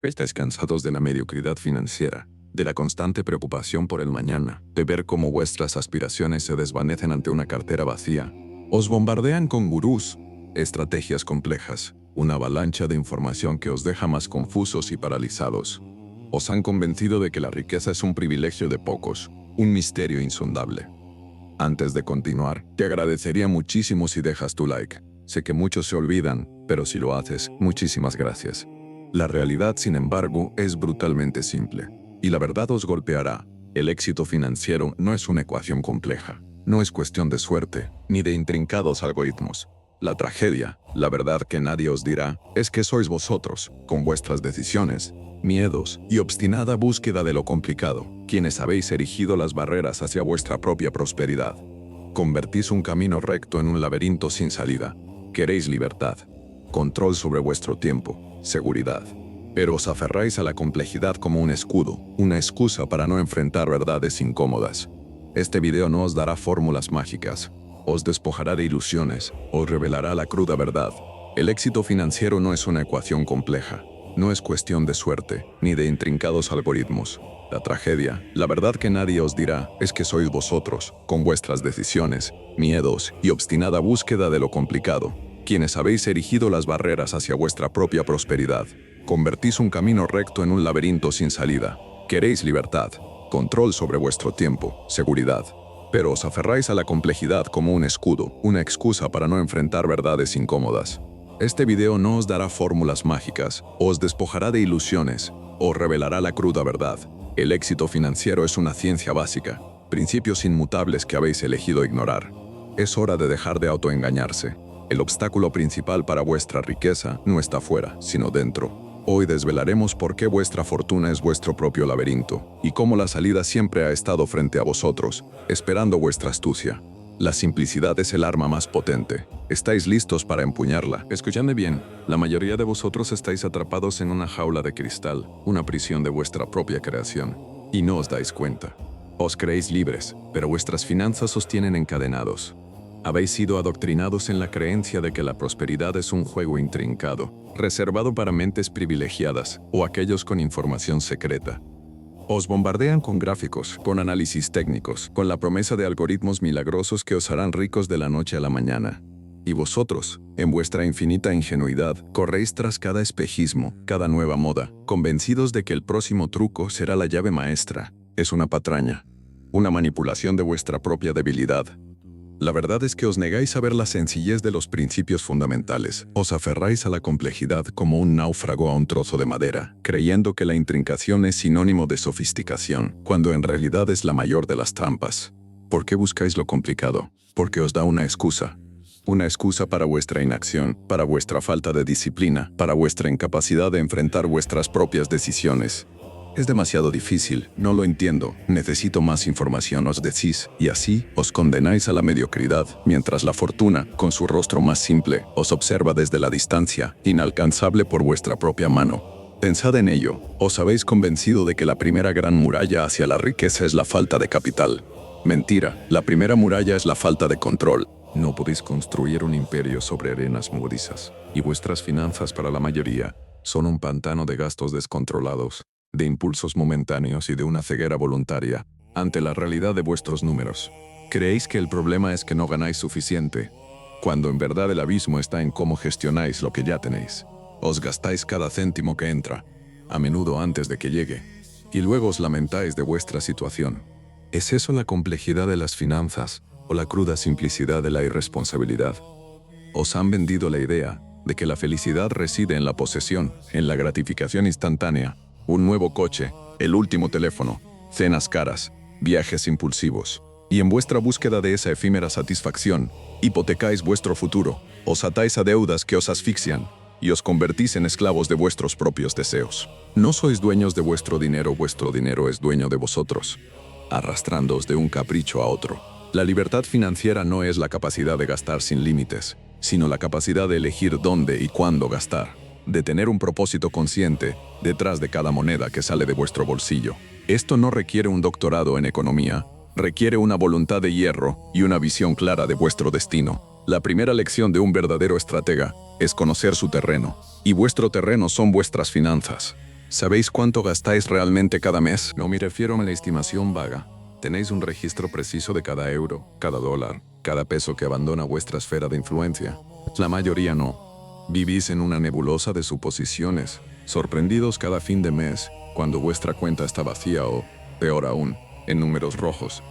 Estáis cansados de la mediocridad financiera, de la constante preocupación por el mañana, de ver cómo vuestras aspiraciones se desvanecen ante una cartera vacía. Os bombardean con gurús, estrategias complejas, una avalancha de información que os deja más confusos y paralizados. Os han convencido de que la riqueza es un privilegio de pocos, un misterio insondable. Antes de continuar, te agradecería muchísimo si dejas tu like. Sé que muchos se olvidan, pero si lo haces, muchísimas gracias. La realidad, sin embargo, es brutalmente simple. Y la verdad os golpeará. El éxito financiero no es una ecuación compleja. No es cuestión de suerte, ni de intrincados algoritmos. La tragedia, la verdad que nadie os dirá, es que sois vosotros, con vuestras decisiones, miedos y obstinada búsqueda de lo complicado, quienes habéis erigido las barreras hacia vuestra propia prosperidad. Convertís un camino recto en un laberinto sin salida. Queréis libertad, control sobre vuestro tiempo, seguridad. Pero os aferráis a la complejidad como un escudo, una excusa para no enfrentar verdades incómodas. Este video no os dará fórmulas mágicas, os despojará de ilusiones, os revelará la cruda verdad. El éxito financiero no es una ecuación compleja, no es cuestión de suerte, ni de intrincados algoritmos. La tragedia, la verdad que nadie os dirá, es que sois vosotros, con vuestras decisiones, miedos y obstinada búsqueda de lo complicado, quienes habéis erigido las barreras hacia vuestra propia prosperidad. Convertís un camino recto en un laberinto sin salida. Queréis libertad, control sobre vuestro tiempo, seguridad. Pero os aferráis a la complejidad como un escudo, una excusa para no enfrentar verdades incómodas. Este video no os dará fórmulas mágicas, os despojará de ilusiones, os revelará la cruda verdad. El éxito financiero es una ciencia básica, principios inmutables que habéis elegido ignorar. Es hora de dejar de autoengañarse. El obstáculo principal para vuestra riqueza no está fuera, sino dentro. Hoy desvelaremos por qué vuestra fortuna es vuestro propio laberinto, y cómo la salida siempre ha estado frente a vosotros, esperando vuestra astucia. La simplicidad es el arma más potente. ¿Estáis listos para empuñarla? Escuchadme bien, la mayoría de vosotros estáis atrapados en una jaula de cristal, una prisión de vuestra propia creación, y no os dais cuenta. Os creéis libres, pero vuestras finanzas os tienen encadenados. Habéis sido adoctrinados en la creencia de que la prosperidad es un juego intrincado, reservado para mentes privilegiadas o aquellos con información secreta. Os bombardean con gráficos, con análisis técnicos, con la promesa de algoritmos milagrosos que os harán ricos de la noche a la mañana. Y vosotros, en vuestra infinita ingenuidad, corréis tras cada espejismo, cada nueva moda, convencidos de que el próximo truco será la llave maestra. Es una patraña, una manipulación de vuestra propia debilidad. La verdad es que os negáis a ver la sencillez de los principios fundamentales. Os aferráis a la complejidad como un náufrago a un trozo de madera, creyendo que la intrincación es sinónimo de sofisticación, cuando en realidad es la mayor de las trampas. ¿Por qué buscáis lo complicado? Porque os da una excusa. Una excusa para vuestra inacción, para vuestra falta de disciplina, para vuestra incapacidad de enfrentar vuestras propias decisiones. Es demasiado difícil, no lo entiendo, necesito más información, os decís, y así os condenáis a la mediocridad, mientras la fortuna, con su rostro más simple, os observa desde la distancia, inalcanzable por vuestra propia mano. Pensad en ello, os habéis convencido de que la primera gran muralla hacia la riqueza es la falta de capital. Mentira, la primera muralla es la falta de control. No podéis construir un imperio sobre arenas movedizas, y vuestras finanzas para la mayoría son un pantano de gastos descontrolados, de impulsos momentáneos y de una ceguera voluntaria ante la realidad de vuestros números. Creéis que el problema es que no ganáis suficiente, cuando en verdad el abismo está en cómo gestionáis lo que ya tenéis. Os gastáis cada céntimo que entra, a menudo antes de que llegue, y luego os lamentáis de vuestra situación. ¿Es eso la complejidad de las finanzas o la cruda simplicidad de la irresponsabilidad? Os han vendido la idea de que la felicidad reside en la posesión, en la gratificación instantánea, un nuevo coche, el último teléfono, cenas caras, viajes impulsivos. Y en vuestra búsqueda de esa efímera satisfacción, hipotecáis vuestro futuro, os atáis a deudas que os asfixian y os convertís en esclavos de vuestros propios deseos. No sois dueños de vuestro dinero es dueño de vosotros, arrastrándoos de un capricho a otro. La libertad financiera no es la capacidad de gastar sin límites, sino la capacidad de elegir dónde y cuándo gastar, de tener un propósito consciente detrás de cada moneda que sale de vuestro bolsillo. Esto no requiere un doctorado en economía, requiere una voluntad de hierro y una visión clara de vuestro destino. La primera lección de un verdadero estratega es conocer su terreno, y vuestro terreno son vuestras finanzas. ¿Sabéis cuánto gastáis realmente cada mes? No me refiero a la estimación vaga. Tenéis un registro preciso de cada euro, cada dólar, cada peso que abandona vuestra esfera de influencia. La mayoría no. Vivís en una nebulosa de suposiciones, sorprendidos cada fin de mes cuando vuestra cuenta está vacía o, peor aún, en números rojos.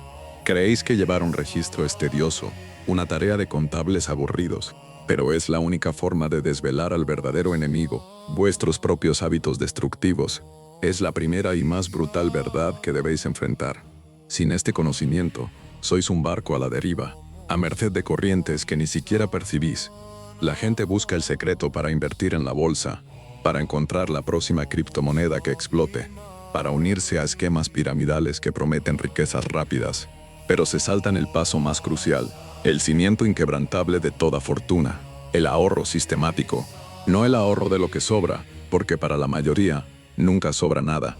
Creéis que llevar un registro es tedioso, una tarea de contables aburridos, pero es la única forma de desvelar al verdadero enemigo, vuestros propios hábitos destructivos. Es la primera y más brutal verdad que debéis enfrentar. Sin este conocimiento, sois un barco a la deriva, a merced de corrientes que ni siquiera percibís. La gente busca el secreto para invertir en la bolsa, para encontrar la próxima criptomoneda que explote, para unirse a esquemas piramidales que prometen riquezas rápidas, pero se saltan el paso más crucial, el cimiento inquebrantable de toda fortuna, el ahorro sistemático. No el ahorro de lo que sobra, porque para la mayoría nunca sobra nada.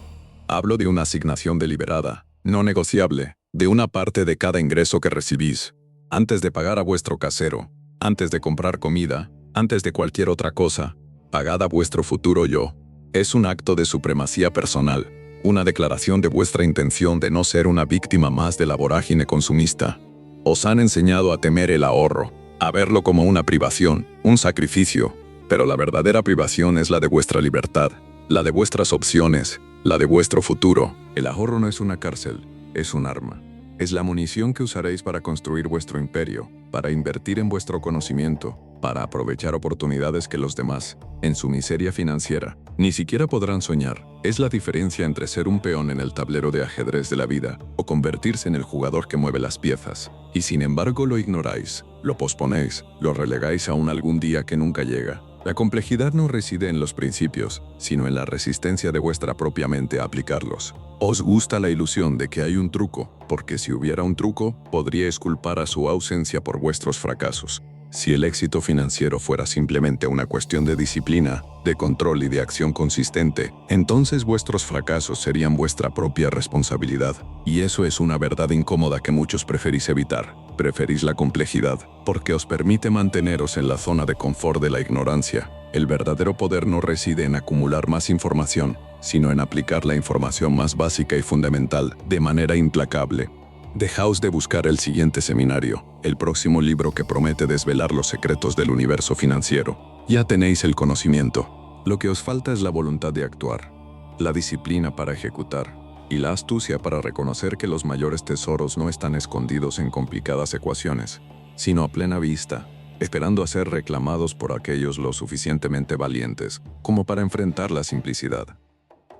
Hablo de una asignación deliberada, no negociable, de una parte de cada ingreso que recibís. Antes de pagar a vuestro casero, antes de comprar comida, antes de cualquier otra cosa, pagad a vuestro futuro yo. Es un acto de supremacía personal, una declaración de vuestra intención de no ser una víctima más de la vorágine consumista. Os han enseñado a temer el ahorro, a verlo como una privación, un sacrificio, pero la verdadera privación es la de vuestra libertad, la de vuestras opciones, la de vuestro futuro. El ahorro no es una cárcel, es un arma. Es la munición que usaréis para construir vuestro imperio, para invertir en vuestro conocimiento, para aprovechar oportunidades que los demás, en su miseria financiera, ni siquiera podrán soñar. Es la diferencia entre ser un peón en el tablero de ajedrez de la vida o convertirse en el jugador que mueve las piezas. Y sin embargo lo ignoráis, lo posponéis, lo relegáis a un algún día que nunca llega. La complejidad no reside en los principios, sino en la resistencia de vuestra propia mente a aplicarlos. Os gusta la ilusión de que hay un truco, porque si hubiera un truco, podríais culpar a su ausencia por vuestros fracasos. Si el éxito financiero fuera simplemente una cuestión de disciplina, de control y de acción consistente, entonces vuestros fracasos serían vuestra propia responsabilidad. Y eso es una verdad incómoda que muchos preferís evitar. Preferís la complejidad, porque os permite manteneros en la zona de confort de la ignorancia. El verdadero poder no reside en acumular más información, sino en aplicar la información más básica y fundamental, de manera implacable. Dejaos de buscar el siguiente seminario, el próximo libro que promete desvelar los secretos del universo financiero. Ya tenéis el conocimiento. Lo que os falta es la voluntad de actuar, la disciplina para ejecutar, y la astucia para reconocer que los mayores tesoros no están escondidos en complicadas ecuaciones, sino a plena vista, esperando a ser reclamados por aquellos lo suficientemente valientes como para enfrentar la simplicidad.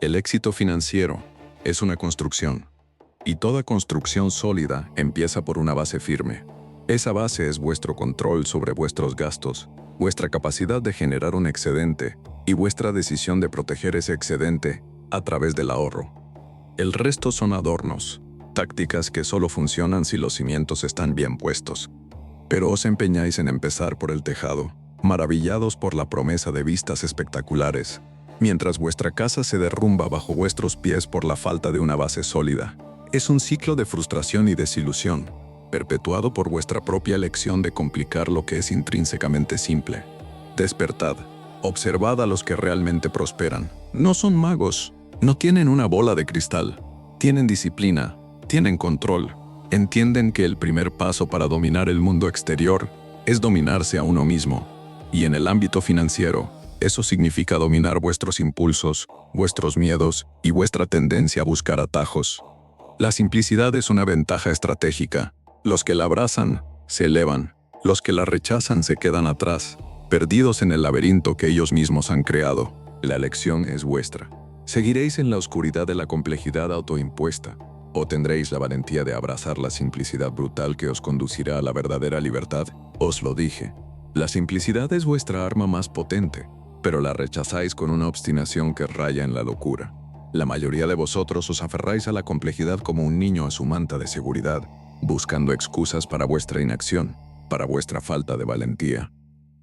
El éxito financiero es una construcción. Y toda construcción sólida empieza por una base firme. Esa base es vuestro control sobre vuestros gastos, vuestra capacidad de generar un excedente y vuestra decisión de proteger ese excedente a través del ahorro. El resto son adornos, tácticas que solo funcionan si los cimientos están bien puestos. Pero os empeñáis en empezar por el tejado, maravillados por la promesa de vistas espectaculares, mientras vuestra casa se derrumba bajo vuestros pies por la falta de una base sólida. Es un ciclo de frustración y desilusión, perpetuado por vuestra propia elección de complicar lo que es intrínsecamente simple. Despertad, observad a los que realmente prosperan. No son magos, no tienen una bola de cristal, tienen disciplina, tienen control, entienden que el primer paso para dominar el mundo exterior es dominarse a uno mismo. Y en el ámbito financiero, eso significa dominar vuestros impulsos, vuestros miedos y vuestra tendencia a buscar atajos. La simplicidad es una ventaja estratégica. Los que la abrazan, se elevan. Los que la rechazan se quedan atrás, perdidos en el laberinto que ellos mismos han creado. La elección es vuestra. ¿Seguiréis en la oscuridad de la complejidad autoimpuesta? ¿O tendréis la valentía de abrazar la simplicidad brutal que os conducirá a la verdadera libertad? Os lo dije. La simplicidad es vuestra arma más potente, pero la rechazáis con una obstinación que raya en la locura. La mayoría de vosotros os aferráis a la complejidad como un niño a su manta de seguridad, buscando excusas para vuestra inacción, para vuestra falta de valentía.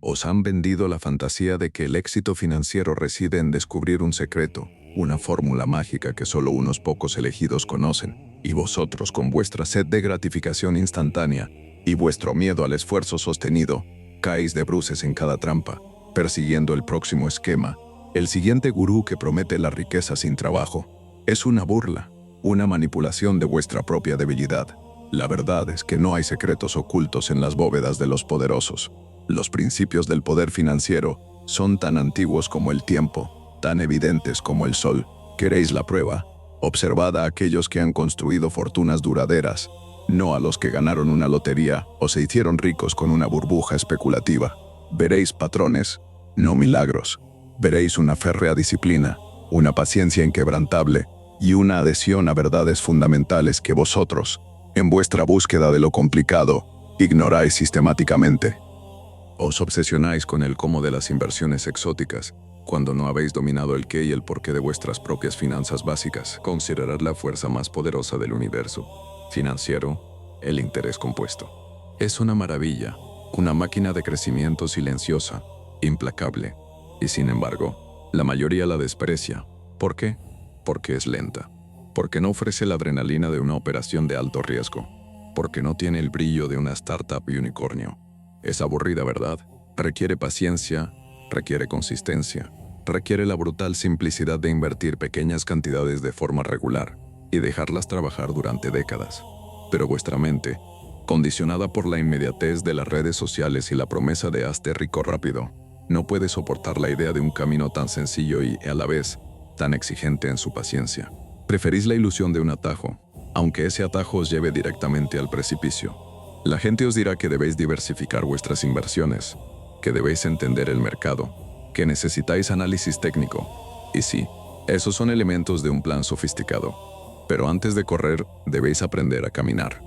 Os han vendido la fantasía de que el éxito financiero reside en descubrir un secreto, una fórmula mágica que solo unos pocos elegidos conocen, y vosotros con vuestra sed de gratificación instantánea y vuestro miedo al esfuerzo sostenido, caéis de bruces en cada trampa, persiguiendo el próximo esquema, El siguiente gurú que promete la riqueza sin trabajo es una burla, una manipulación de vuestra propia debilidad. La verdad es que no hay secretos ocultos en las bóvedas de los poderosos. Los principios del poder financiero son tan antiguos como el tiempo, tan evidentes como el sol. ¿Queréis la prueba? Observad a aquellos que han construido fortunas duraderas, no a los que ganaron una lotería o se hicieron ricos con una burbuja especulativa. Veréis patrones, no milagros. Veréis una férrea disciplina, una paciencia inquebrantable y una adhesión a verdades fundamentales que vosotros, en vuestra búsqueda de lo complicado, ignoráis sistemáticamente. Os obsesionáis con el cómo de las inversiones exóticas, cuando no habéis dominado el qué y el porqué de vuestras propias finanzas básicas. Considerad la fuerza más poderosa del universo financiero, el interés compuesto. Es una maravilla, una máquina de crecimiento silenciosa, implacable, y sin embargo, la mayoría la desprecia. ¿Por qué? Porque es lenta, porque no ofrece la adrenalina de una operación de alto riesgo, porque no tiene el brillo de una startup unicornio. Es aburrida, ¿verdad? Requiere paciencia, requiere consistencia, requiere la brutal simplicidad de invertir pequeñas cantidades de forma regular y dejarlas trabajar durante décadas. Pero vuestra mente, condicionada por la inmediatez de las redes sociales y la promesa de hazte rico rápido, no puede soportar la idea de un camino tan sencillo y, a la vez, tan exigente en su paciencia. Preferís la ilusión de un atajo, aunque ese atajo os lleve directamente al precipicio. La gente os dirá que debéis diversificar vuestras inversiones, que debéis entender el mercado, que necesitáis análisis técnico. Y sí, esos son elementos de un plan sofisticado. Pero antes de correr, debéis aprender a caminar.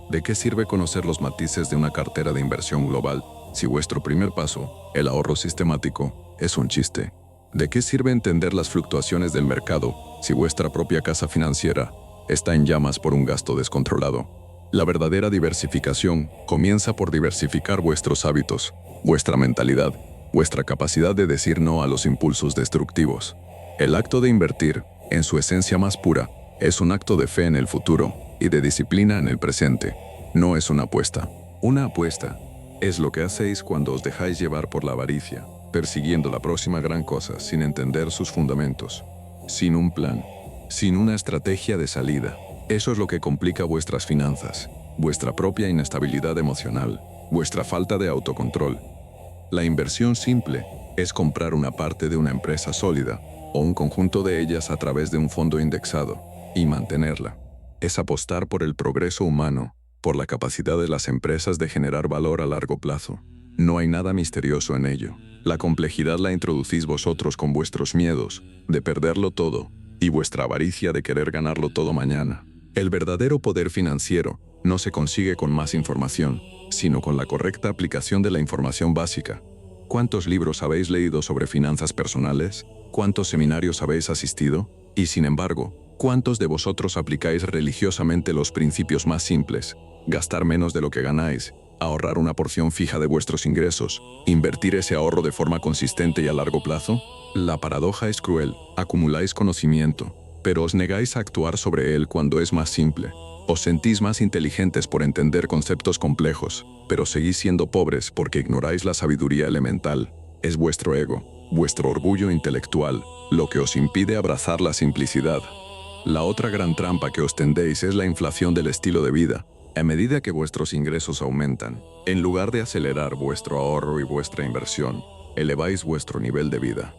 ¿De qué sirve conocer los matices de una cartera de inversión global si vuestro primer paso, el ahorro sistemático, es un chiste? ¿De qué sirve entender las fluctuaciones del mercado si vuestra propia casa financiera está en llamas por un gasto descontrolado? La verdadera diversificación comienza por diversificar vuestros hábitos, vuestra mentalidad, vuestra capacidad de decir no a los impulsos destructivos. El acto de invertir, en su esencia más pura, es un acto de fe en el futuro y de disciplina en el presente. No es una apuesta. Una apuesta es lo que hacéis cuando os dejáis llevar por la avaricia, persiguiendo la próxima gran cosa sin entender sus fundamentos, sin un plan, sin una estrategia de salida. Eso es lo que complica vuestras finanzas, vuestra propia inestabilidad emocional, vuestra falta de autocontrol. La inversión simple es comprar una parte de una empresa sólida o un conjunto de ellas a través de un fondo indexado y mantenerla. Es apostar por el progreso humano, por la capacidad de las empresas de generar valor a largo plazo. No hay nada misterioso en ello. La complejidad la introducís vosotros con vuestros miedos de perderlo todo y vuestra avaricia de querer ganarlo todo mañana. El verdadero poder financiero no se consigue con más información, sino con la correcta aplicación de la información básica. ¿Cuántos libros habéis leído sobre finanzas personales? ¿Cuántos seminarios habéis asistido? Y sin embargo, ¿cuántos de vosotros aplicáis religiosamente los principios más simples? Gastar menos de lo que ganáis, ahorrar una porción fija de vuestros ingresos, invertir ese ahorro de forma consistente y a largo plazo. La paradoja es cruel. Acumuláis conocimiento, pero os negáis a actuar sobre él cuando es más simple. Os sentís más inteligentes por entender conceptos complejos, pero seguís siendo pobres porque ignoráis la sabiduría elemental. Es vuestro ego, vuestro orgullo intelectual, lo que os impide abrazar la simplicidad. La otra gran trampa que os tendéis es la inflación del estilo de vida. A medida que vuestros ingresos aumentan, en lugar de acelerar vuestro ahorro y vuestra inversión, eleváis vuestro nivel de vida.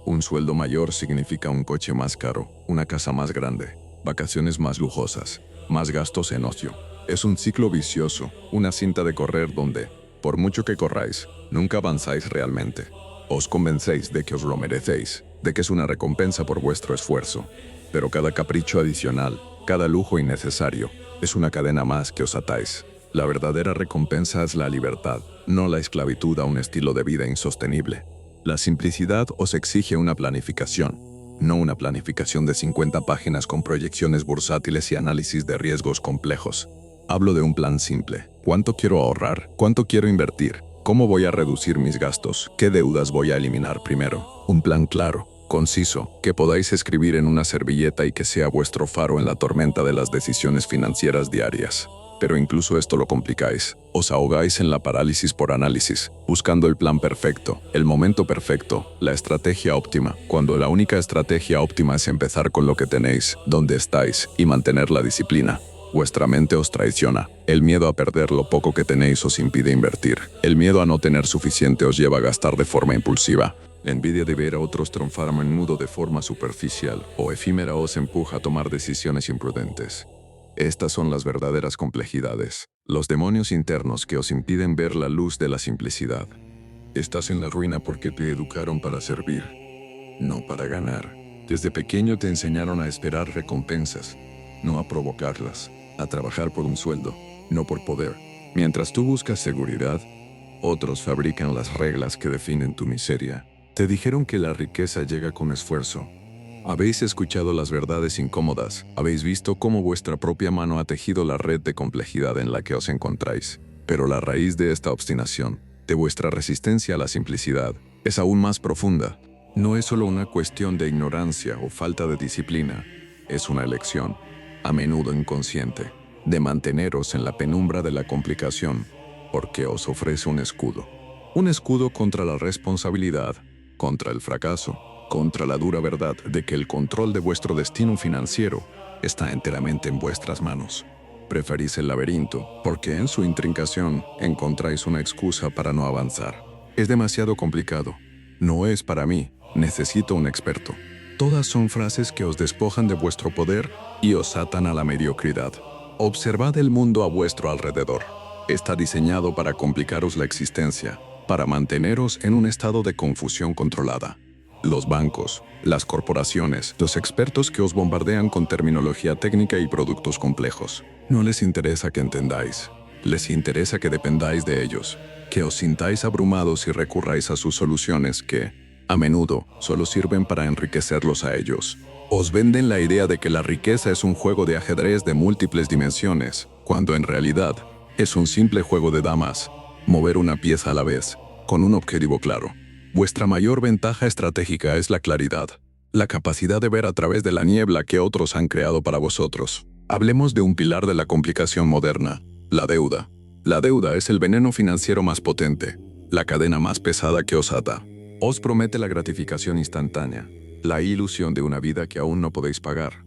Un sueldo mayor significa un coche más caro, una casa más grande, vacaciones más lujosas, más gastos en ocio. Es un ciclo vicioso, una cinta de correr donde, por mucho que corráis, nunca avanzáis realmente. Os convencéis de que os lo merecéis, de que es una recompensa por vuestro esfuerzo. Pero cada capricho adicional, cada lujo innecesario, es una cadena más que os atáis. La verdadera recompensa es la libertad, no la esclavitud a un estilo de vida insostenible. La simplicidad os exige una planificación, no una planificación de 50 páginas con proyecciones bursátiles y análisis de riesgos complejos. Hablo de un plan simple. ¿Cuánto quiero ahorrar? ¿Cuánto quiero invertir? ¿Cómo voy a reducir mis gastos? ¿Qué deudas voy a eliminar primero? Un plan claro, conciso, que podáis escribir en una servilleta y que sea vuestro faro en la tormenta de las decisiones financieras diarias. Pero incluso esto lo complicáis. Os ahogáis en la parálisis por análisis, buscando el plan perfecto, el momento perfecto, la estrategia óptima, cuando la única estrategia óptima es empezar con lo que tenéis, donde estáis, y mantener la disciplina. Vuestra mente os traiciona. El miedo a perder lo poco que tenéis os impide invertir. El miedo a no tener suficiente os lleva a gastar de forma impulsiva. La envidia de ver a otros triunfar a menudo de forma superficial o efímera os empuja a tomar decisiones imprudentes. Estas son las verdaderas complejidades, los demonios internos que os impiden ver la luz de la simplicidad. Estás en la ruina porque te educaron para servir, no para ganar. Desde pequeño te enseñaron a esperar recompensas, no a provocarlas, a trabajar por un sueldo, no por poder. Mientras tú buscas seguridad, otros fabrican las reglas que definen tu miseria. Te dijeron que la riqueza llega con esfuerzo. Habéis escuchado las verdades incómodas, habéis visto cómo vuestra propia mano ha tejido la red de complejidad en la que os encontráis. Pero la raíz de esta obstinación, de vuestra resistencia a la simplicidad, es aún más profunda. No es solo una cuestión de ignorancia o falta de disciplina, es una elección, a menudo inconsciente, de manteneros en la penumbra de la complicación, porque os ofrece un escudo. Un escudo contra la responsabilidad, contra el fracaso, contra la dura verdad de que el control de vuestro destino financiero está enteramente en vuestras manos. Preferís el laberinto porque en su intrincación encontráis una excusa para no avanzar. Es demasiado complicado. No es para mí. Necesito un experto. Todas son frases que os despojan de vuestro poder y os atan a la mediocridad. Observad el mundo a vuestro alrededor. Está diseñado para complicaros la existencia, para manteneros en un estado de confusión controlada. Los bancos, las corporaciones, los expertos que os bombardean con terminología técnica y productos complejos. No les interesa que entendáis, les interesa que dependáis de ellos, que os sintáis abrumados y recurráis a sus soluciones que, a menudo, solo sirven para enriquecerlos a ellos. Os venden la idea de que la riqueza es un juego de ajedrez de múltiples dimensiones, cuando en realidad es un simple juego de damas, mover una pieza a la vez, con un objetivo claro. Vuestra mayor ventaja estratégica es la claridad, la capacidad de ver a través de la niebla que otros han creado para vosotros. Hablemos de un pilar de la complicación moderna, la deuda. La deuda es el veneno financiero más potente, la cadena más pesada que os ata. Os promete la gratificación instantánea, la ilusión de una vida que aún no podéis pagar,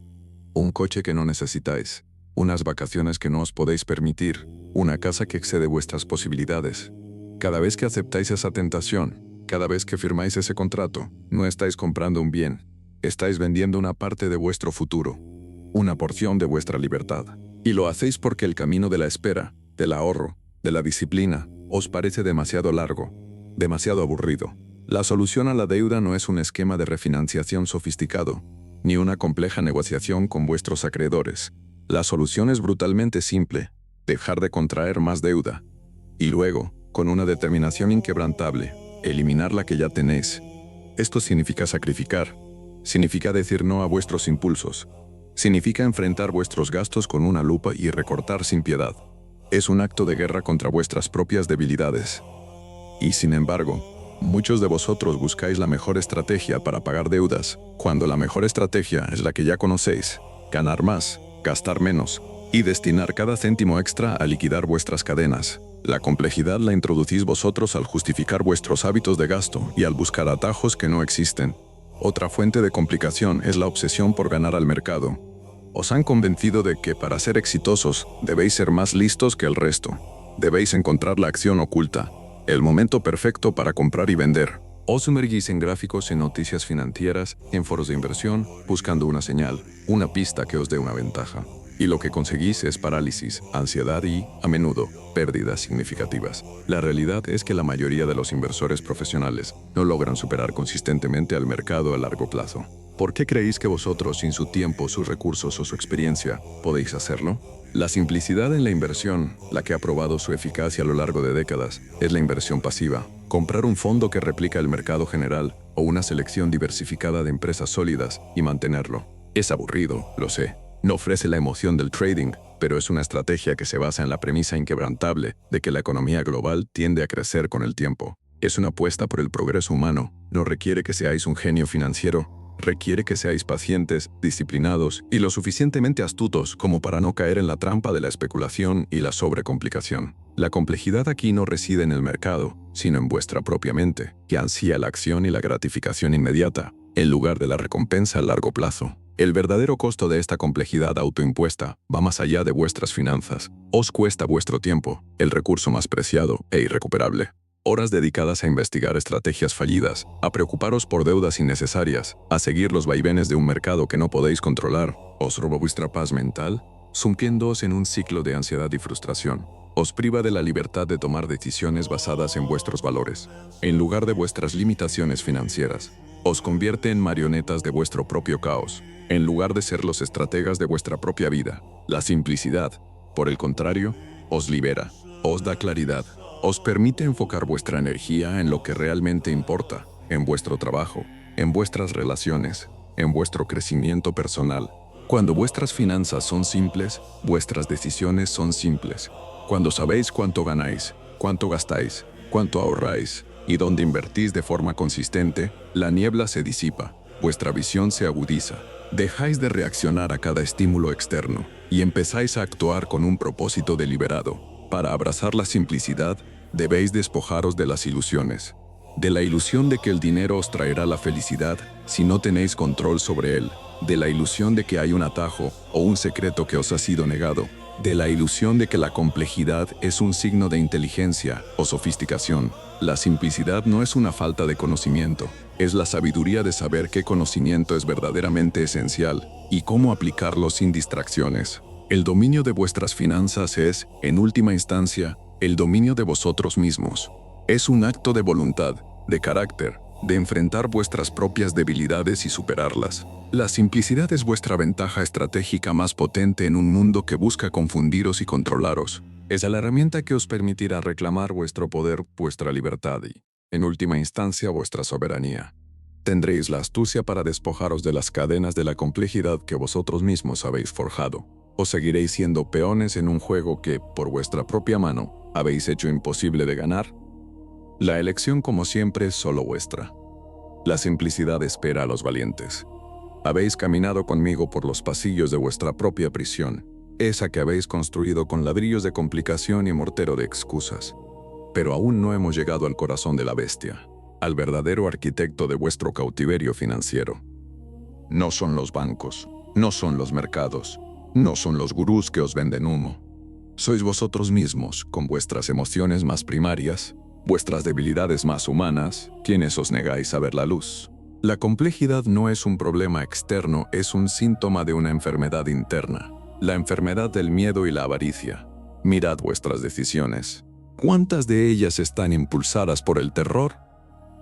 un coche que no necesitáis, unas vacaciones que no os podéis permitir, una casa que excede vuestras posibilidades. Cada vez que aceptáis esa tentación, cada vez que firmáis ese contrato, no estáis comprando un bien, estáis vendiendo una parte de vuestro futuro, una porción de vuestra libertad. Y lo hacéis porque el camino de la espera, del ahorro, de la disciplina, os parece demasiado largo, demasiado aburrido. La solución a la deuda no es un esquema de refinanciación sofisticado, ni una compleja negociación con vuestros acreedores. La solución es brutalmente simple, dejar de contraer más deuda. Y luego, con una determinación inquebrantable, eliminar la que ya tenéis. Esto significa sacrificar. Significa decir no a vuestros impulsos. Significa enfrentar vuestros gastos con una lupa y recortar sin piedad. Es un acto de guerra contra vuestras propias debilidades. Y sin embargo, muchos de vosotros buscáis la mejor estrategia para pagar deudas, cuando la mejor estrategia es la que ya conocéis: ganar más, gastar menos y destinar cada céntimo extra a liquidar vuestras cadenas. La complejidad la introducís vosotros al justificar vuestros hábitos de gasto y al buscar atajos que no existen. Otra fuente de complicación es la obsesión por ganar al mercado. Os han convencido de que para ser exitosos debéis ser más listos que el resto. Debéis encontrar la acción oculta, el momento perfecto para comprar y vender. Os sumergís en gráficos y noticias financieras, en foros de inversión, buscando una señal, una pista que os dé una ventaja. Y lo que conseguís es parálisis, ansiedad y, a menudo, pérdidas significativas. La realidad es que la mayoría de los inversores profesionales no logran superar consistentemente al mercado a largo plazo. ¿Por qué creéis que vosotros, sin su tiempo, sus recursos o su experiencia, podéis hacerlo? La simplicidad en la inversión, la que ha probado su eficacia a lo largo de décadas, es la inversión pasiva. Comprar un fondo que replica el mercado general o una selección diversificada de empresas sólidas y mantenerlo. Es aburrido, lo sé. No ofrece la emoción del trading, pero es una estrategia que se basa en la premisa inquebrantable de que la economía global tiende a crecer con el tiempo. Es una apuesta por el progreso humano. No requiere que seáis un genio financiero, Requiere que seáis pacientes, disciplinados y lo suficientemente astutos como para no caer en la trampa de la especulación y la sobrecomplicación. La complejidad aquí no reside en el mercado, sino en vuestra propia mente, que ansía la acción y la gratificación inmediata, en lugar de la recompensa a largo plazo. El verdadero costo de esta complejidad autoimpuesta va más allá de vuestras finanzas. Os cuesta vuestro tiempo, el recurso más preciado e irrecuperable. Horas dedicadas a investigar estrategias fallidas, a preocuparos por deudas innecesarias, a seguir los vaivenes de un mercado que no podéis controlar. Os roba vuestra paz mental, sumiéndoos en un ciclo de ansiedad y frustración. Os priva de la libertad de tomar decisiones basadas en vuestros valores, en lugar de vuestras limitaciones financieras. Os convierte en marionetas de vuestro propio caos, en lugar de ser los estrategas de vuestra propia vida. La simplicidad, por el contrario, os libera, os da claridad, os permite enfocar vuestra energía en lo que realmente importa, en vuestro trabajo, en vuestras relaciones, en vuestro crecimiento personal. Cuando vuestras finanzas son simples, vuestras decisiones son simples. Cuando sabéis cuánto ganáis, cuánto gastáis, cuánto ahorráis y dónde invertís de forma consistente, la niebla se disipa, vuestra visión se agudiza. Dejáis de reaccionar a cada estímulo externo y empezáis a actuar con un propósito deliberado. Para abrazar la simplicidad, debéis despojaros de las ilusiones. De la ilusión de que el dinero os traerá la felicidad si no tenéis control sobre él. De la ilusión de que hay un atajo o un secreto que os ha sido negado. De la ilusión de que la complejidad es un signo de inteligencia o sofisticación. La simplicidad no es una falta de conocimiento, es la sabiduría de saber qué conocimiento es verdaderamente esencial y cómo aplicarlo sin distracciones. El dominio de vuestras finanzas es, en última instancia, el dominio de vosotros mismos. Es un acto de voluntad, de carácter, de enfrentar vuestras propias debilidades y superarlas. La simplicidad es vuestra ventaja estratégica más potente en un mundo que busca confundiros y controlaros. Es la herramienta que os permitirá reclamar vuestro poder, vuestra libertad y, en última instancia, vuestra soberanía. Tendréis la astucia para despojaros de las cadenas de la complejidad que vosotros mismos habéis forjado. O seguiréis siendo peones en un juego que, por vuestra propia mano, habéis hecho imposible de ganar. La elección, como siempre, es solo vuestra. La simplicidad espera a los valientes. Habéis caminado conmigo por los pasillos de vuestra propia prisión, esa que habéis construido con ladrillos de complicación y mortero de excusas. Pero aún no hemos llegado al corazón de la bestia, al verdadero arquitecto de vuestro cautiverio financiero. No son los bancos, no son los mercados, no son los gurús que os venden humo. Sois vosotros mismos, con vuestras emociones más primarias, vuestras debilidades más humanas, quienes os negáis a ver la luz. La complejidad no es un problema externo, es un síntoma de una enfermedad interna. La enfermedad del miedo y la avaricia. Mirad vuestras decisiones. ¿Cuántas de ellas están impulsadas por el terror?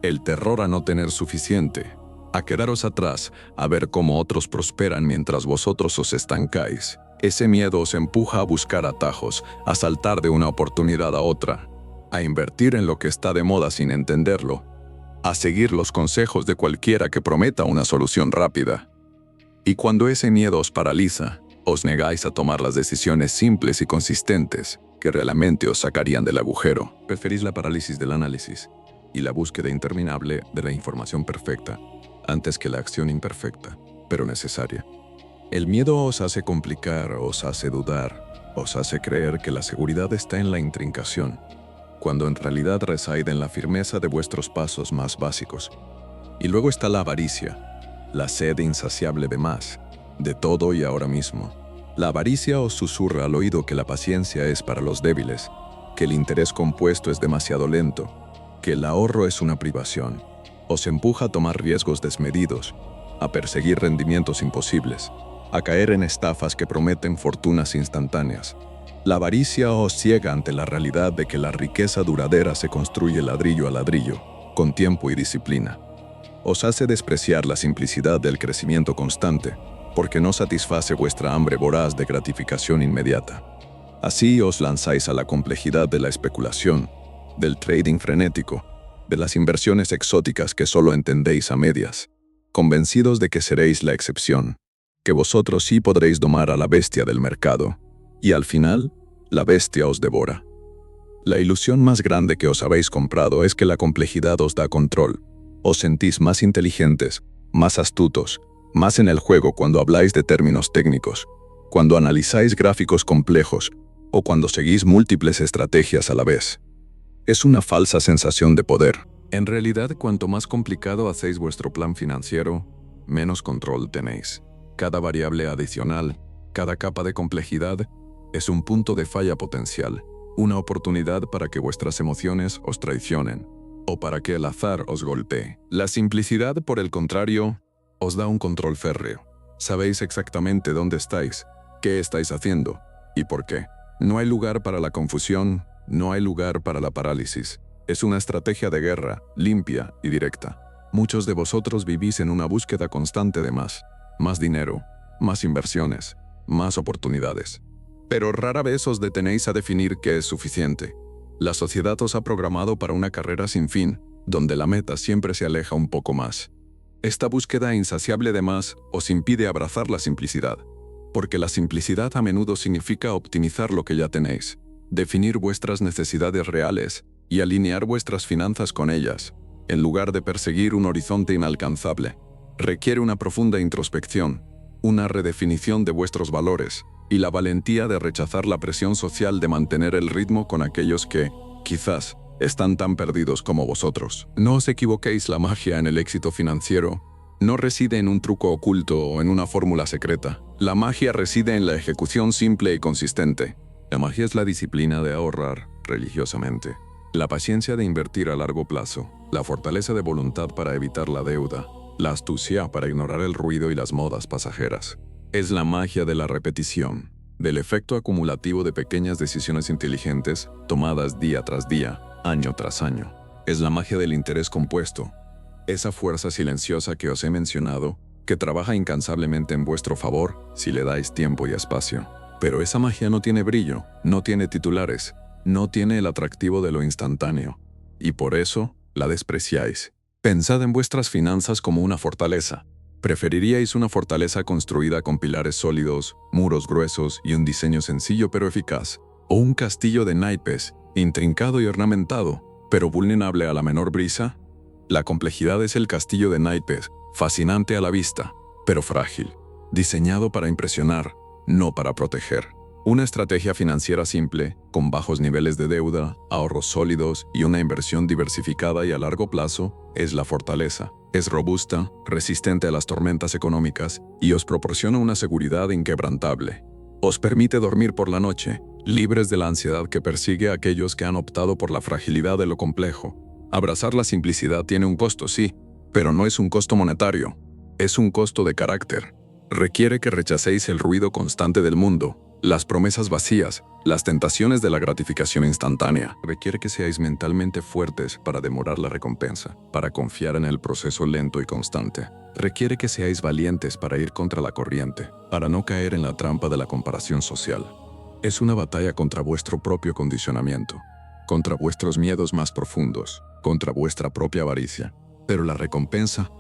El terror a no tener suficiente, a quedaros atrás, a ver cómo otros prosperan mientras vosotros os estancáis. Ese miedo os empuja a buscar atajos, a saltar de una oportunidad a otra, a invertir en lo que está de moda sin entenderlo, a seguir los consejos de cualquiera que prometa una solución rápida. Y cuando ese miedo os paraliza, os negáis a tomar las decisiones simples y consistentes que realmente os sacarían del agujero. Preferís la parálisis del análisis y la búsqueda interminable de la información perfecta antes que la acción imperfecta, pero necesaria. El miedo os hace complicar, os hace dudar, os hace creer que la seguridad está en la intrincación, cuando en realidad reside en la firmeza de vuestros pasos más básicos. Y luego está la avaricia, la sed insaciable de más, de todo y ahora mismo. La avaricia os susurra al oído que la paciencia es para los débiles, que el interés compuesto es demasiado lento, que el ahorro es una privación. Os empuja a tomar riesgos desmedidos, a perseguir rendimientos imposibles, a caer en estafas que prometen fortunas instantáneas. La avaricia os ciega ante la realidad de que la riqueza duradera se construye ladrillo a ladrillo, con tiempo y disciplina. Os hace despreciar la simplicidad del crecimiento constante, porque no satisface vuestra hambre voraz de gratificación inmediata. Así os lanzáis a la complejidad de la especulación, del trading frenético, de las inversiones exóticas que solo entendéis a medias, convencidos de que seréis la excepción, que vosotros sí podréis domar a la bestia del mercado, y al final, la bestia os devora. La ilusión más grande que os habéis comprado es que la complejidad os da control. Os sentís más inteligentes, más astutos, más en el juego cuando habláis de términos técnicos, cuando analizáis gráficos complejos o cuando seguís múltiples estrategias a la vez. Es una falsa sensación de poder. En realidad, cuanto más complicado hacéis vuestro plan financiero, menos control tenéis. Cada variable adicional, cada capa de complejidad, es un punto de falla potencial, una oportunidad para que vuestras emociones os traicionen o para que el azar os golpee. La simplicidad, por el contrario, os da un control férreo. Sabéis exactamente dónde estáis, qué estáis haciendo y por qué. No hay lugar para la confusión, no hay lugar para la parálisis. Es una estrategia de guerra, limpia y directa. Muchos de vosotros vivís en una búsqueda constante de más dinero, más inversiones, más oportunidades. Pero rara vez os detenéis a definir qué es suficiente. La sociedad os ha programado para una carrera sin fin, donde la meta siempre se aleja un poco más. Esta búsqueda insaciable de más os impide abrazar la simplicidad, porque la simplicidad a menudo significa optimizar lo que ya tenéis, definir vuestras necesidades reales y alinear vuestras finanzas con ellas, en lugar de perseguir un horizonte inalcanzable. Requiere una profunda introspección, una redefinición de vuestros valores y la valentía de rechazar la presión social de mantener el ritmo con aquellos que, quizás, están tan perdidos como vosotros. No os equivoquéis, la magia en el éxito financiero no reside en un truco oculto o en una fórmula secreta. La magia reside en la ejecución simple y consistente. La magia es la disciplina de ahorrar religiosamente, la paciencia de invertir a largo plazo, la fortaleza de voluntad para evitar la deuda, la astucia para ignorar el ruido y las modas pasajeras. Es la magia de la repetición, del efecto acumulativo de pequeñas decisiones inteligentes tomadas día tras día, año tras año. Es la magia del interés compuesto, esa fuerza silenciosa que os he mencionado, que trabaja incansablemente en vuestro favor si le dais tiempo y espacio. Pero esa magia no tiene brillo, no tiene titulares, no tiene el atractivo de lo instantáneo, y por eso la despreciáis. Pensad en vuestras finanzas como una fortaleza. ¿Preferiríais una fortaleza construida con pilares sólidos, muros gruesos y un diseño sencillo pero eficaz? ¿O un castillo de naipes, intrincado y ornamentado, pero vulnerable a la menor brisa? La complejidad es el castillo de naipes, fascinante a la vista, pero frágil, diseñado para impresionar, no para proteger. Una estrategia financiera simple, con bajos niveles de deuda, ahorros sólidos y una inversión diversificada y a largo plazo, es la fortaleza. Es robusta, resistente a las tormentas económicas y os proporciona una seguridad inquebrantable. Os permite dormir por la noche, libres de la ansiedad que persigue a aquellos que han optado por la fragilidad de lo complejo. Abrazar la simplicidad tiene un costo, sí, pero no es un costo monetario, es un costo de carácter. Requiere que rechacéis el ruido constante del mundo, las promesas vacías, las tentaciones de la gratificación instantánea. Requiere que seáis mentalmente fuertes para demorar la recompensa, para confiar en el proceso lento y constante. Requiere que seáis valientes para ir contra la corriente, para no caer en la trampa de la comparación social. Es una batalla contra vuestro propio condicionamiento, contra vuestros miedos más profundos, contra vuestra propia avaricia. Pero la recompensa,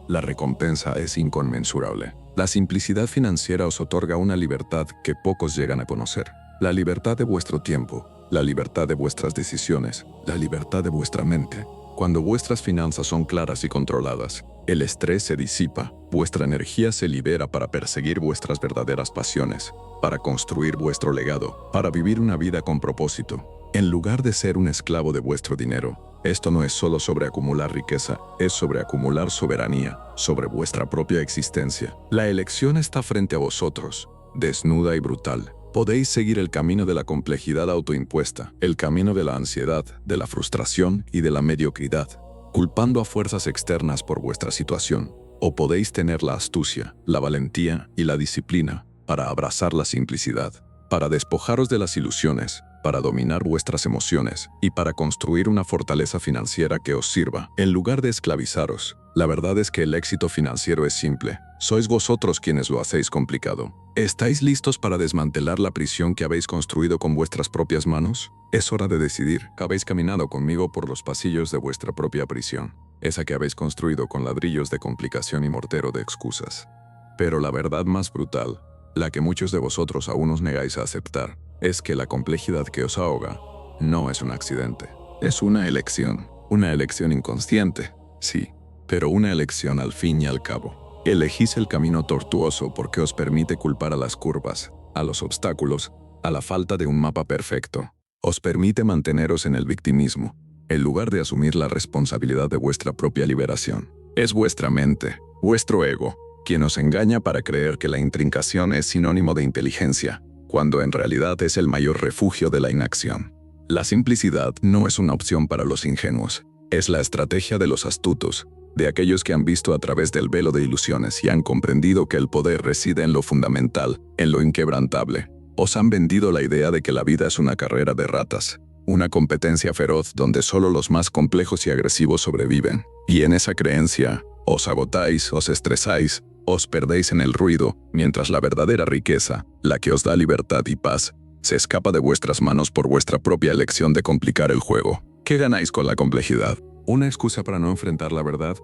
la recompensa es inconmensurable. La simplicidad financiera os otorga una libertad que pocos llegan a conocer. La libertad de vuestro tiempo, la libertad de vuestras decisiones, la libertad de vuestra mente. Cuando vuestras finanzas son claras y controladas, el estrés se disipa, vuestra energía se libera para perseguir vuestras verdaderas pasiones, para construir vuestro legado, para vivir una vida con propósito. En lugar de ser un esclavo de vuestro dinero, esto no es solo sobre acumular riqueza, es sobre acumular soberanía, sobre vuestra propia existencia. La elección está frente a vosotros, desnuda y brutal. Podéis seguir el camino de la complejidad autoimpuesta, el camino de la ansiedad, de la frustración y de la mediocridad, culpando a fuerzas externas por vuestra situación. O podéis tener la astucia, la valentía y la disciplina para abrazar la simplicidad, para despojaros de las ilusiones, para dominar vuestras emociones y para construir una fortaleza financiera que os sirva, en lugar de esclavizaros. La verdad es que el éxito financiero es simple. Sois vosotros quienes lo hacéis complicado. ¿Estáis listos para desmantelar la prisión que habéis construido con vuestras propias manos? Es hora de decidir. Habéis caminado conmigo por los pasillos de vuestra propia prisión, esa que habéis construido con ladrillos de complicación y mortero de excusas. Pero la verdad más brutal, la que muchos de vosotros aún os negáis a aceptar, es que la complejidad que os ahoga no es un accidente. Es una elección inconsciente, sí, pero una elección al fin y al cabo. Elegís el camino tortuoso porque os permite culpar a las curvas, a los obstáculos, a la falta de un mapa perfecto. Os permite manteneros en el victimismo, en lugar de asumir la responsabilidad de vuestra propia liberación. Es vuestra mente, vuestro ego, quien os engaña para creer que la intrincación es sinónimo de inteligencia, cuando en realidad es el mayor refugio de la inacción. La simplicidad no es una opción para los ingenuos, es la estrategia de los astutos, de aquellos que han visto a través del velo de ilusiones y han comprendido que el poder reside en lo fundamental, en lo inquebrantable. Os han vendido la idea de que la vida es una carrera de ratas, una competencia feroz donde solo los más complejos y agresivos sobreviven. Y en esa creencia, os agotáis, os estresáis, os perdéis en el ruido, mientras la verdadera riqueza, la que os da libertad y paz, se escapa de vuestras manos por vuestra propia elección de complicar el juego. ¿Qué ganáis con la complejidad? Una excusa para no enfrentar la verdad,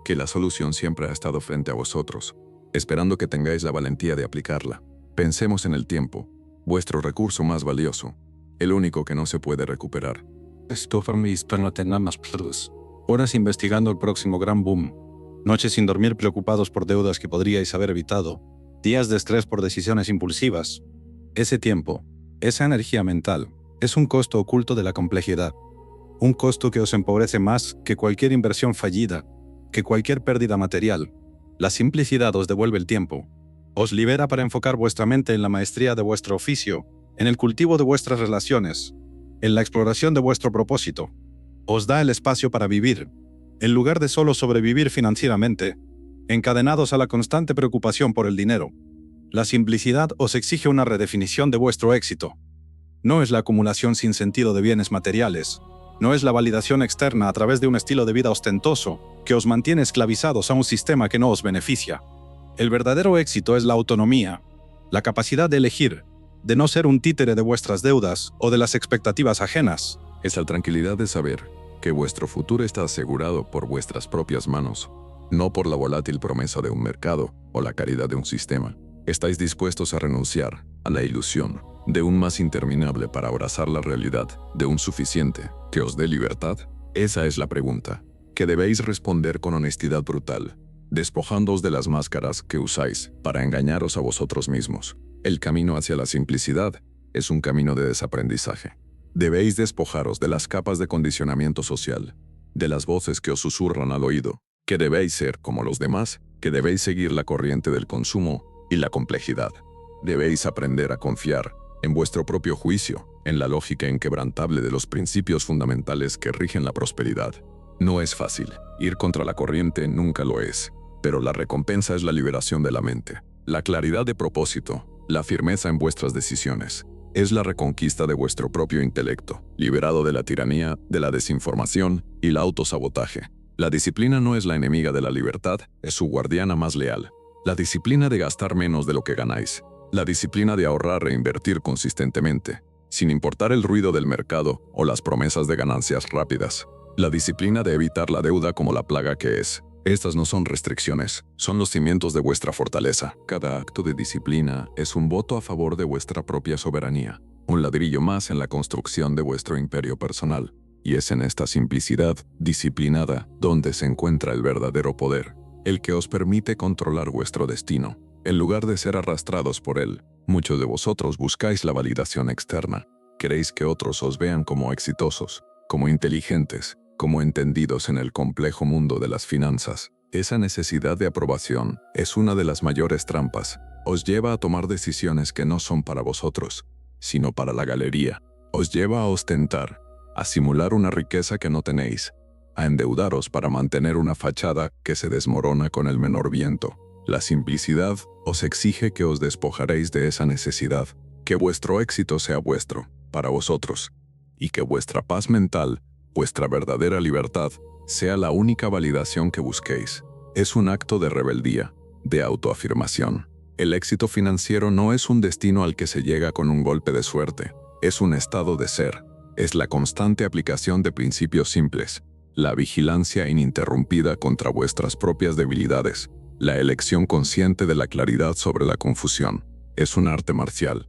que la solución siempre ha estado frente a vosotros, esperando que tengáis la valentía de aplicarla. Pensemos en el tiempo, vuestro recurso más valioso, el único que no se puede recuperar. Horas investigando el próximo gran boom, noches sin dormir preocupados por deudas que podríais haber evitado, días de estrés por decisiones impulsivas. Ese tiempo, esa energía mental, es un costo oculto de la complejidad. Un costo que os empobrece más que cualquier inversión fallida, que cualquier pérdida material. La simplicidad os devuelve el tiempo. Os libera para enfocar vuestra mente en la maestría de vuestro oficio, en el cultivo de vuestras relaciones, en la exploración de vuestro propósito. Os da el espacio para vivir, en lugar de solo sobrevivir financieramente, encadenados a la constante preocupación por el dinero. La simplicidad os exige una redefinición de vuestro éxito. No es la acumulación sin sentido de bienes materiales, no es la validación externa a través de un estilo de vida ostentoso que os mantiene esclavizados a un sistema que no os beneficia. El verdadero éxito es la autonomía, la capacidad de elegir, de no ser un títere de vuestras deudas o de las expectativas ajenas. Es la tranquilidad de saber que vuestro futuro está asegurado por vuestras propias manos, no por la volátil promesa de un mercado o la caridad de un sistema. ¿Estáis dispuestos a renunciar a la ilusión de un más interminable para abrazar la realidad de un suficiente que os dé libertad? Esa es la pregunta, que debéis responder con honestidad brutal, despojándoos de las máscaras que usáis para engañaros a vosotros mismos. El camino hacia la simplicidad es un camino de desaprendizaje. Debéis despojaros de las capas de condicionamiento social, de las voces que os susurran al oído, que debéis ser como los demás, que debéis seguir la corriente del consumo y la complejidad. Debéis aprender a confiar en vuestro propio juicio, en la lógica inquebrantable de los principios fundamentales que rigen la prosperidad. No es fácil, ir contra la corriente nunca lo es, pero la recompensa es la liberación de la mente, la claridad de propósito, la firmeza en vuestras decisiones. Es la reconquista de vuestro propio intelecto, liberado de la tiranía, de la desinformación y el autosabotaje. La disciplina no es la enemiga de la libertad, es su guardiana más leal. La disciplina de gastar menos de lo que ganáis. La disciplina de ahorrar e invertir consistentemente, sin importar el ruido del mercado o las promesas de ganancias rápidas. La disciplina de evitar la deuda como la plaga que es. Estas no son restricciones, son los cimientos de vuestra fortaleza. Cada acto de disciplina es un voto a favor de vuestra propia soberanía, un ladrillo más en la construcción de vuestro imperio personal. Y es en esta simplicidad disciplinada donde se encuentra el verdadero poder, el que os permite controlar vuestro destino, en lugar de ser arrastrados por él. Muchos de vosotros buscáis la validación externa. Queréis que otros os vean como exitosos, como inteligentes, como entendidos en el complejo mundo de las finanzas. Esa necesidad de aprobación es una de las mayores trampas. Os lleva a tomar decisiones que no son para vosotros, sino para la galería. Os lleva a ostentar, a simular una riqueza que no tenéis, a endeudaros para mantener una fachada que se desmorona con el menor viento. La simplicidad os exige que os despojaréis de esa necesidad, que vuestro éxito sea vuestro, para vosotros, y que vuestra paz mental, vuestra verdadera libertad, sea la única validación que busquéis. Es un acto de rebeldía, de autoafirmación. El éxito financiero no es un destino al que se llega con un golpe de suerte, es un estado de ser. Es la constante aplicación de principios simples, la vigilancia ininterrumpida contra vuestras propias debilidades, la elección consciente de la claridad sobre la confusión. Es un arte marcial.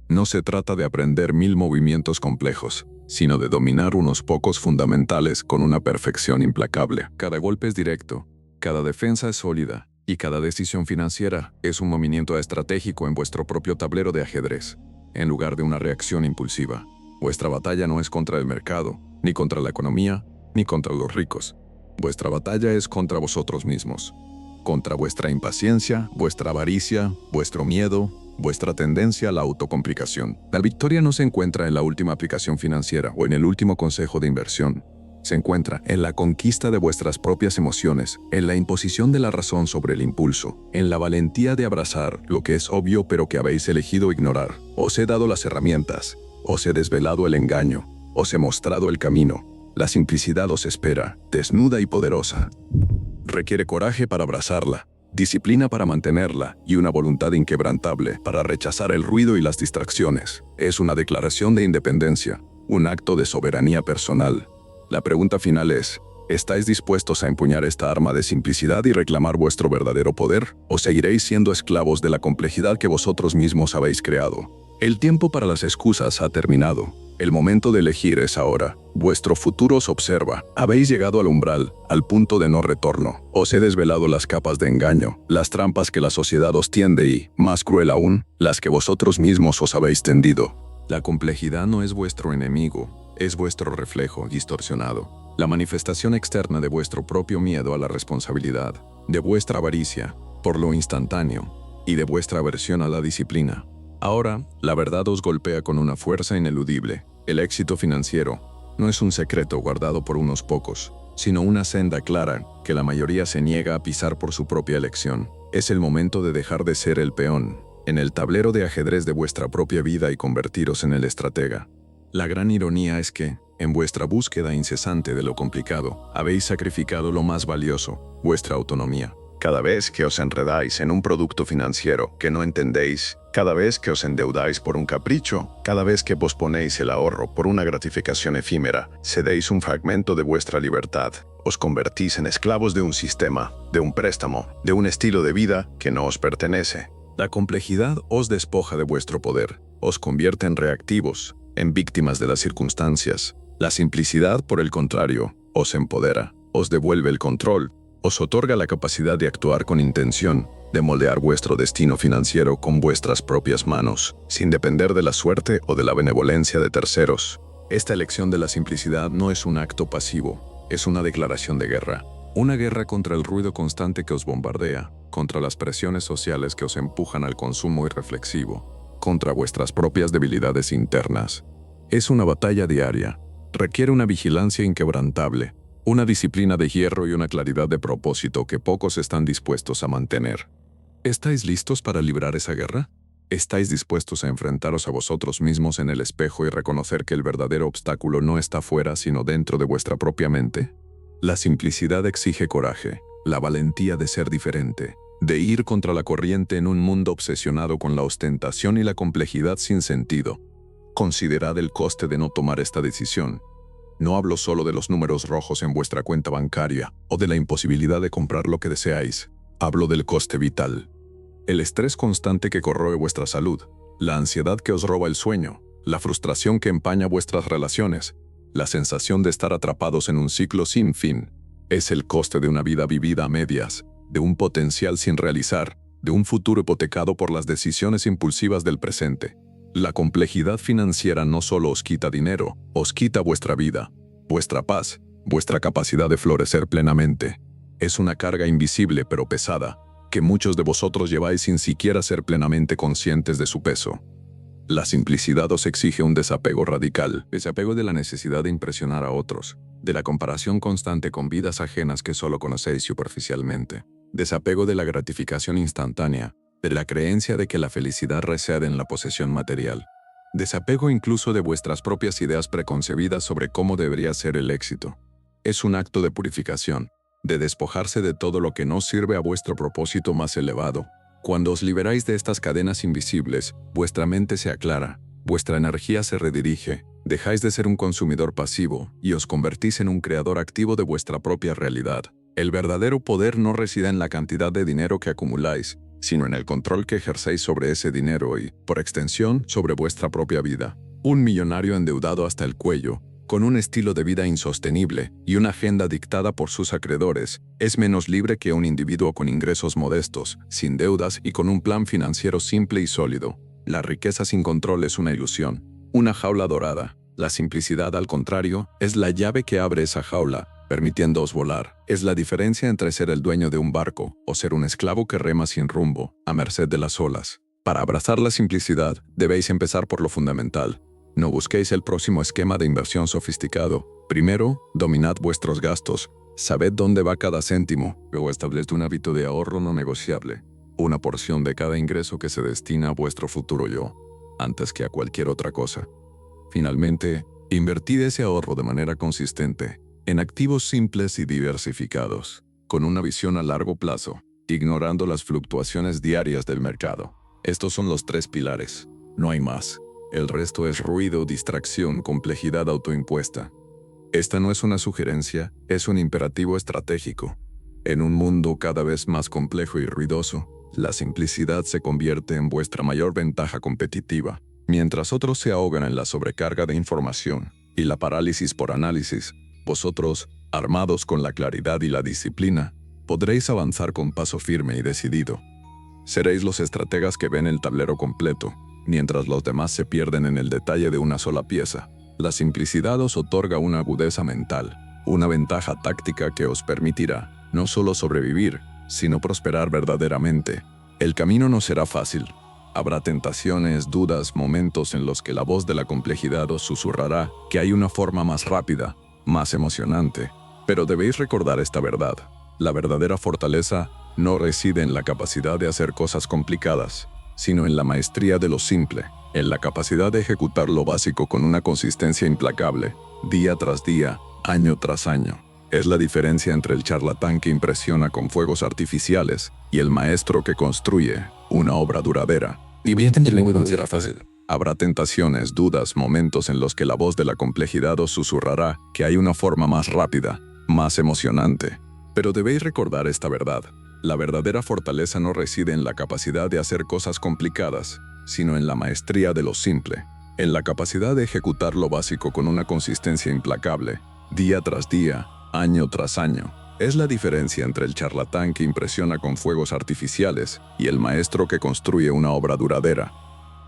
No se trata de aprender 1000 movimientos complejos, sino de dominar unos pocos fundamentales con una perfección implacable. Cada golpe es directo, Cada defensa es sólida, y cada decisión financiera es un movimiento estratégico en vuestro propio tablero de ajedrez, en lugar de una reacción impulsiva. Vuestra batalla no es contra el mercado, ni contra la economía, ni contra los ricos. Vuestra batalla es contra vosotros mismos, contra vuestra impaciencia, vuestra avaricia, vuestro miedo, vuestra tendencia a la autocomplicación. La victoria no se encuentra en la última aplicación financiera o en el último consejo de inversión. Se encuentra en la conquista de vuestras propias emociones, en la imposición de la razón sobre el impulso, en la valentía de abrazar lo que es obvio pero que habéis elegido ignorar. Os he dado las herramientas, os he desvelado el engaño, os he mostrado el camino. La simplicidad os espera, desnuda y poderosa. Requiere coraje para abrazarla, disciplina para mantenerla y una voluntad inquebrantable para rechazar el ruido y las distracciones. Es una declaración de independencia, un acto de soberanía personal. La pregunta final es, ¿estáis dispuestos a empuñar esta arma de simplicidad y reclamar vuestro verdadero poder? ¿O seguiréis siendo esclavos de la complejidad que vosotros mismos habéis creado? El tiempo para las excusas ha terminado. El momento de elegir es ahora. Vuestro futuro os observa. Habéis llegado al umbral, al punto de no retorno. Os he desvelado las capas de engaño, las trampas que la sociedad os tiende y, más cruel aún, las que vosotros mismos os habéis tendido. La complejidad no es vuestro enemigo. Es vuestro reflejo distorsionado, la manifestación externa de vuestro propio miedo a la responsabilidad, de vuestra avaricia por lo instantáneo y de vuestra aversión a la disciplina. Ahora, la verdad os golpea con una fuerza ineludible. El éxito financiero no es un secreto guardado por unos pocos, sino una senda clara que la mayoría se niega a pisar por su propia elección. Es el momento de dejar de ser el peón en el tablero de ajedrez de vuestra propia vida y convertiros en el estratega. La gran ironía es que, en vuestra búsqueda incesante de lo complicado, habéis sacrificado lo más valioso, vuestra autonomía. Cada vez que os enredáis en un producto financiero que no entendéis, cada vez que os endeudáis por un capricho, cada vez que posponéis el ahorro por una gratificación efímera, cedéis un fragmento de vuestra libertad. Os convertís en esclavos de un sistema, de un préstamo, de un estilo de vida que no os pertenece. La complejidad os despoja de vuestro poder, os convierte en reactivos, en víctimas de las circunstancias. La simplicidad, por el contrario, os empodera, os devuelve el control, os otorga la capacidad de actuar con intención, de moldear vuestro destino financiero con vuestras propias manos, sin depender de la suerte o de la benevolencia de terceros. Esta elección de la simplicidad no es un acto pasivo, es una declaración de guerra. Una guerra contra el ruido constante que os bombardea, contra las presiones sociales que os empujan al consumo irreflexivo, contra vuestras propias debilidades internas. Es una batalla diaria. Requiere una vigilancia inquebrantable, una disciplina de hierro y una claridad de propósito que pocos están dispuestos a mantener. ¿Estáis listos para librar esa guerra? ¿Estáis dispuestos a enfrentaros a vosotros mismos en el espejo y reconocer que el verdadero obstáculo no está fuera sino dentro de vuestra propia mente? La simplicidad exige coraje, la valentía de ser diferente, de ir contra la corriente en un mundo obsesionado con la ostentación y la complejidad sin sentido. Considerad el coste de no tomar esta decisión. No hablo solo de los números rojos en vuestra cuenta bancaria o de la imposibilidad de comprar lo que deseáis. Hablo del coste vital. El estrés constante que corroe vuestra salud, la ansiedad que os roba el sueño, la frustración que empaña vuestras relaciones, la sensación de estar atrapados en un ciclo sin fin. Es el coste de una vida vivida a medias, de un potencial sin realizar, de un futuro hipotecado por las decisiones impulsivas del presente. La complejidad financiera no solo os quita dinero, os quita vuestra vida, vuestra paz, vuestra capacidad de florecer plenamente. Es una carga invisible pero pesada, que muchos de vosotros lleváis sin siquiera ser plenamente conscientes de su peso. La simplicidad os exige un desapego radical, desapego de la necesidad de impresionar a otros, de la comparación constante con vidas ajenas que solo conocéis superficialmente, desapego de la gratificación instantánea, de la creencia de que la felicidad reside en la posesión material, desapego incluso de vuestras propias ideas preconcebidas sobre cómo debería ser el éxito. Es un acto de purificación, de despojarse de todo lo que no sirve a vuestro propósito más elevado. Cuando os liberáis de estas cadenas invisibles, vuestra mente se aclara, vuestra energía se redirige, dejáis de ser un consumidor pasivo y os convertís en un creador activo de vuestra propia realidad. El verdadero poder no reside en la cantidad de dinero que acumuláis, sino en el control que ejercéis sobre ese dinero y, por extensión, sobre vuestra propia vida. Un millonario endeudado hasta el cuello con un estilo de vida insostenible y una agenda dictada por sus acreedores, es menos libre que un individuo con ingresos modestos, sin deudas y con un plan financiero simple y sólido. La riqueza sin control es una ilusión, una jaula dorada. La simplicidad, al contrario, es la llave que abre esa jaula, permitiéndoos volar. Es la diferencia entre ser el dueño de un barco o ser un esclavo que rema sin rumbo, a merced de las olas. Para abrazar la simplicidad, debéis empezar por lo fundamental. No busquéis el próximo esquema de inversión sofisticado. Primero, dominad vuestros gastos. Sabed dónde va cada céntimo. Luego estableced un hábito de ahorro no negociable. Una porción de cada ingreso que se destina a vuestro futuro yo, antes que a cualquier otra cosa. Finalmente, invertid ese ahorro de manera consistente en activos simples y diversificados, con una visión a largo plazo, ignorando las fluctuaciones diarias del mercado. Estos son los 3 pilares. No hay más. El resto es ruido, distracción, complejidad autoimpuesta. Esta no es una sugerencia, es un imperativo estratégico. En un mundo cada vez más complejo y ruidoso, la simplicidad se convierte en vuestra mayor ventaja competitiva. Mientras otros se ahogan en la sobrecarga de información y la parálisis por análisis, vosotros, armados con la claridad y la disciplina, podréis avanzar con paso firme y decidido. Seréis los estrategas que ven el tablero completo, mientras los demás se pierden en el detalle de una sola pieza. La simplicidad os otorga una agudeza mental, una ventaja táctica que os permitirá no solo sobrevivir, sino prosperar verdaderamente. El camino no será fácil. Habrá tentaciones, dudas, momentos en los que la voz de la complejidad os susurrará que hay una forma más rápida, más emocionante. Pero debéis recordar esta verdad. La verdadera fortaleza no reside en la capacidad de hacer cosas complicadas, sino en la maestría de lo simple, en la capacidad de ejecutar lo básico con una consistencia implacable, día tras día, año tras año. Es la diferencia entre el charlatán que impresiona con fuegos artificiales y el maestro que construye una obra duradera. Y voy a entenderlo muy bien, será fácil. Habrá tentaciones, dudas, momentos en los que la voz de la complejidad os susurrará que hay una forma más rápida, más emocionante. Pero debéis recordar esta verdad. La verdadera fortaleza no reside en la capacidad de hacer cosas complicadas, sino en la maestría de lo simple, en la capacidad de ejecutar lo básico con una consistencia implacable, día tras día, año tras año. Es la diferencia entre el charlatán que impresiona con fuegos artificiales y el maestro que construye una obra duradera.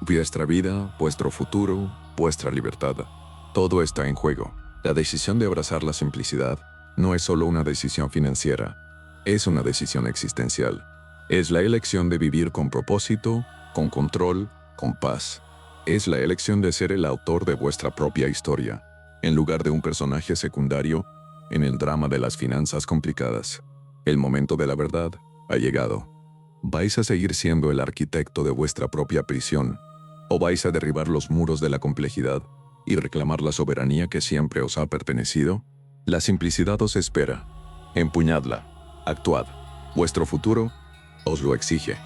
Vuestra vida, vuestro futuro, vuestra libertad, todo está en juego. La decisión de abrazar la simplicidad no es solo una decisión financiera, es una decisión existencial. Es la elección de vivir con propósito, con control, con paz. Es la elección de ser el autor de vuestra propia historia, en lugar de un personaje secundario en el drama de las finanzas complicadas. El momento de la verdad ha llegado. ¿Vais a seguir siendo el arquitecto de vuestra propia prisión? ¿O vais a derribar los muros de la complejidad y reclamar la soberanía que siempre os ha pertenecido? La simplicidad os espera. Empuñadla. Actuad. Vuestro futuro os lo exige.